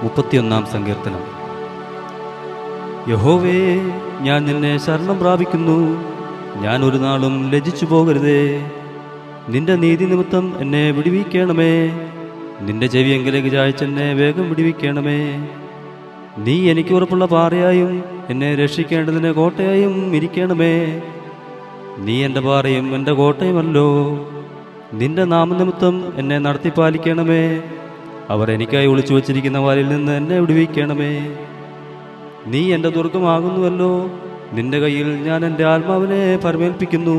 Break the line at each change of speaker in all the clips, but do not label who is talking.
31 സങ്കീർത്തനം. യഹോവേ, ഞാൻ നിന്നെ ശരണം പ്രാപിക്കുന്നു. ഞാൻ ഒരു നാളും ലജ്ജിച്ചു പോകരുതേ. നിന്റെ നീതി നിമിത്തം എന്നെ വിടുവിക്കണമേ. നിന്റെ ചെവിയെങ്കിലേക്ക് ചായച്ചെന്നെ വേഗം വിടുവിക്കണമേ. നീ എനിക്ക് ഉറപ്പുള്ള പാറയായും എന്നെ രക്ഷിക്കേണ്ടതിന് കോട്ടയായും ഇരിക്കണമേ. നീ എൻ്റെ പാറയും എൻ്റെ കോട്ടയുമല്ലോ. നിന്റെ നാമനിമിത്തം എന്നെ നടത്തിപ്പാലിക്കണമേ. അവർ എനിക്കായി ഒളിച്ചു വച്ചിരിക്കുന്ന വാലിൽ നിന്ന് എന്നെ വിടുവിക്കണമേ. നീ എൻ്റെ ദുർഗമാകുന്നുവല്ലോ. നിന്റെ കയ്യിൽ ഞാൻ എൻ്റെ ആത്മാവിനെ പരമേൽപ്പിക്കുന്നു.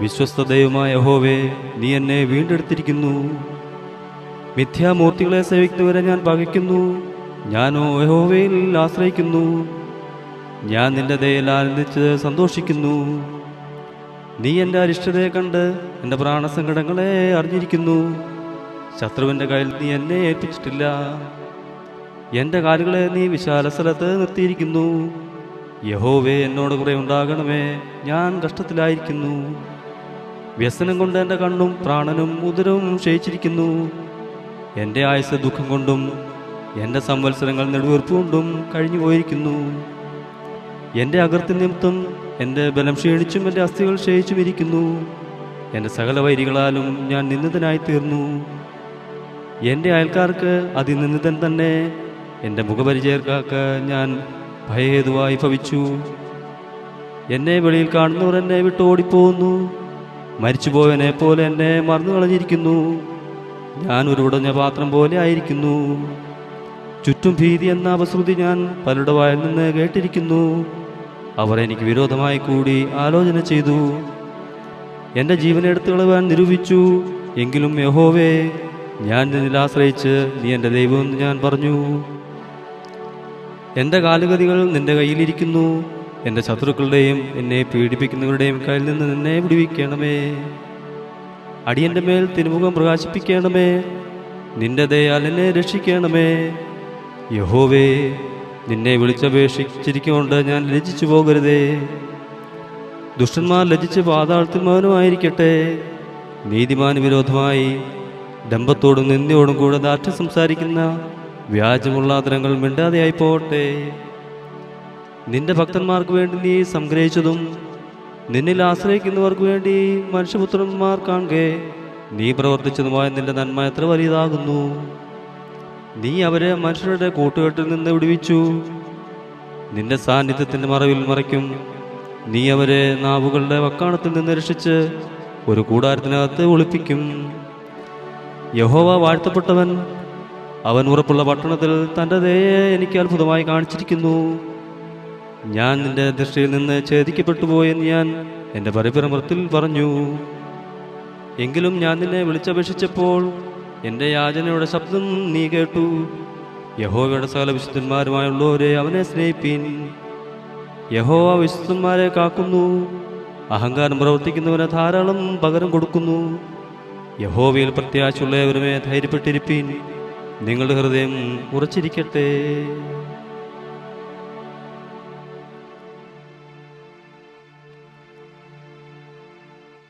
വിശ്വസ്തദൈവമായ യഹോവേ, നീ എന്നെ വീണ്ടെടുത്തിരിക്കുന്നു. മിഥ്യാമൂർത്തികളെ സേവിക്കുന്നവരെ ഞാൻ പകയ്ക്കുന്നു. ഞാനോ യഹോവയിൽ ആശ്രയിക്കുന്നു. ഞാൻ നിന്റെ ദയയിൽ ആനന്ദിച്ച് സന്തോഷിക്കുന്നു. നീ എൻ്റെ അരിഷ്ടതയെ കണ്ട് എൻ്റെ പ്രാണസങ്കടങ്ങളെ അറിഞ്ഞിരിക്കുന്നു. ശത്രുവിൻ്റെ കയ്യിൽ നീ എന്നെ ഏൽപ്പിച്ചിട്ടില്ല. എൻ്റെ കാലുകളെ നീ വിശാല സ്ഥലത്ത് നിർത്തിയിരിക്കുന്നു. യഹോവേ, എന്നോട് കുറെ ഉണ്ടാകണമേ. ഞാൻ കഷ്ടത്തിലായിരിക്കുന്നു. വ്യസനം കൊണ്ട് എൻ്റെ കണ്ണും പ്രാണനും ഉദരവും ക്ഷയിച്ചിരിക്കുന്നു. എൻ്റെ ആയുസ് ദുഃഖം കൊണ്ടും എൻ്റെ സംവത്സരങ്ങൾ നെടുവീർപ്പ് കൊണ്ടും കഴിഞ്ഞു പോയിരിക്കുന്നു. എൻ്റെ അകൃത്യ നിമിത്തം എൻ്റെ ബലം ക്ഷീണിച്ചും എൻ്റെ അസ്ഥികൾ ക്ഷയിച്ചും ഇരിക്കുന്നു. എൻ്റെ സകല വൈരികളാലും ഞാൻ നിന്ദിതനായി തീർന്നു. എൻ്റെ അയൽക്കാർക്ക് അതിനിന്ദിതൻ തന്നെ. എൻ്റെ മുഖപരിചയക്കാർക്ക് ഞാൻ ഭയഹേതുവായി ഭവിച്ചു. എന്നെ വെളിയിൽ കാണുന്നവർ എന്നെ വിട്ട് ഓടിപ്പോകുന്നു. മരിച്ചുപോയവനെ പോലെ എന്നെ മറന്നു കളഞ്ഞിരിക്കുന്നു. ഞാൻ ഒരു ഉടഞ്ഞ പാത്രം പോലെ ആയിരിക്കുന്നു. ചുറ്റും ഭീതി എന്ന അപശ്രുതി ഞാൻ പലരുടെ വായിൽ നിന്ന് കേട്ടിരിക്കുന്നു. അവർ എനിക്ക് വിരോധമായി കൂടി ആലോചന ചെയ്തു. എൻ്റെ ജീവനെ എടുത്തു കളയാൻ നിരൂപിച്ചു. എങ്കിലും യഹോവേ, ഞാൻ നിന്നിൽ ആശ്രയിച്ച് നീ എൻ്റെ ദൈവമെന്ന് ഞാൻ പറഞ്ഞു. എൻ്റെ കാലുഗതികൾ നിന്റെ കയ്യിലിരിക്കുന്നു. എൻ്റെ ശത്രുക്കളുടെയും എന്നെ പീഡിപ്പിക്കുന്നവരുടെയും കയ്യിൽ നിന്ന് നിന്നെ വിടുവിക്കണമേ. അടിയൻ്റെ മേൽ തിരുമുഖം പ്രകാശിപ്പിക്കണമേ. നിന്റെ ദയയാൽ എന്നെ രക്ഷിക്കണമേ. യഹോവേ, നിന്നെ വിളിച്ചപേക്ഷിച്ചിരിക്കൊണ്ട് ഞാൻ ലജ്ജിച്ചു പോകരുതേ. ദുഷ്ടന്മാർ ലജ്ജിച്ച് പാതാളത്തിൽ മൗനമായിരിക്കട്ടെ. നീതിമാന് വിരോധമായി ഡംബത്തോടും നിന്ദയോടും കൂടെ ദാർഢ്യം സംസാരിക്കുന്ന വ്യാജമുള്ള ആദരങ്ങൾ മിണ്ടാതെയായി പോകട്ടെ. നിന്റെ ഭക്തന്മാർക്ക് വേണ്ടി നീ സംഗ്രഹിച്ചതും നിന്നിൽ ആശ്രയിക്കുന്നവർക്ക് വേണ്ടി മനുഷ്യപുത്രന്മാർ കാണുകെ നീ പ്രവർത്തിച്ചതുമായ നിന്റെ നന്മ എത്ര വലിയതാകുന്നു. നീ അവരെ മനുഷ്യരുടെ കൂട്ടുകെട്ടിൽ നിന്ന് വിടുവിച്ചു. നിന്റെ സാന്നിധ്യത്തിൻ്റെ മറവിൽ മറയ്ക്കും. നീ അവരെ നാവുകളുടെ വക്കാണത്തിൽ നിന്ന് രക്ഷിച്ച് ഒരു കൂടാരത്തിനകത്ത് ഒളിപ്പിക്കും. യഹോവ വാഴ്ത്തപ്പെട്ടവൻ. അവൻ ഉറപ്പുള്ള പട്ടണത്തിൽ തൻ്റെ ദയയെ എനിക്ക് അത്ഭുതമായി കാണിച്ചിരിക്കുന്നു. ഞാൻ നിന്റെ ദൃഷ്ടിയിൽ നിന്ന് ഛേദിക്കപ്പെട്ടു പോയെന്ന് ഞാൻ എൻ്റെ പരിഭ്രമത്തിൽ പറഞ്ഞു. എങ്കിലും ഞാൻ നിന്നെ വിളിച്ചപേക്ഷിച്ചപ്പോൾ എൻ്റെ യാചനയുടെ ശബ്ദം നീ കേട്ടു. യഹോവയുടെ സകല വിശുദ്ധന്മാരുമായുള്ളവരെ അവനെ സ്നേഹിപ്പീൻ. യഹോവ വിശുദ്ധന്മാരെ കാക്കുന്നു. അഹങ്കാരം പ്രവർത്തിക്കുന്നവന് ധാരാളം പകരം കൊടുക്കുന്നു. യഹോവയിൽ പ്രത്യാശയുള്ളവരുമേ ധൈര്യപ്പെട്ടിരിപ്പീൻ. നിങ്ങളുടെ ഹൃദയം ഉറച്ചിരിക്കട്ടെ.